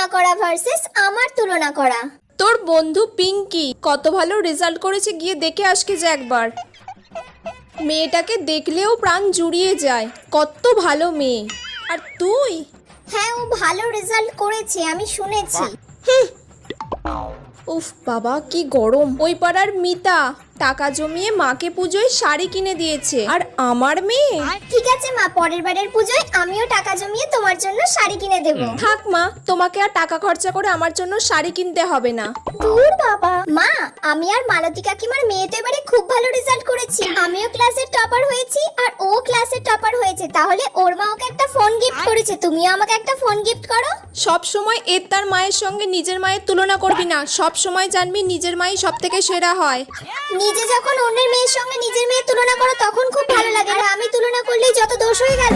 তুলনা করা ভার্সেস আমার তুলনা করা। তোর বন্ধু পিঙ্কি কত ভালো রেজাল্ট করেছে, গিয়ে দেখে আসকে যে একবার। মেয়েটাকে দেখলেও প্রাণ জুড়িয়ে যায়, কত ভালো মেয়ে। আর তুই? হ্যাঁ, ও ভালো রেজাল্ট করেছে, আমি শুনেছি। উফ বাবা কি গরম। ওই পাড়ার মিতা টাকা জমিয়ে মাকে পুজোয় শাড়ি কিনে দিয়েছে, আর আমার মেয়ে। ঠিক আছে মা, পরের বারের পুজোয় আমিও টাকা জমিয়ে তোমার জন্য শাড়ি কিনে দেব। থাক মা, তোমাকে আর টাকা খরচা করে আমার জন্য শাড়ি কিনতে হবে না। দূর বাবা। মা, আমি আর মালতী কাকিমার মেয়ে তো এবারে খুব ভালো রেজাল্ট করেছি। আমিও ক্লাসের টপার হয়েছি আর ও ক্লাসের টপার হয়েছে, তাহলে ওর মা ওকে একটা ফোন গিফট করেছে, তুমিও আমাকে একটা ফোন গিফট করো। সব সময় এর তার মায়ের সঙ্গে নিজের মায়ের তুলনা করবি না, সব সময় জানবি নিজের মাই সব থেকে সেরা হয়। নিজে যখন অন্যের মেয়ের সঙ্গে নিজের মেয়ের তুলনা করো তখন খুব ভালো লাগে, আর আমি তুলনা করলেই যত দোষ হয়ে গেল।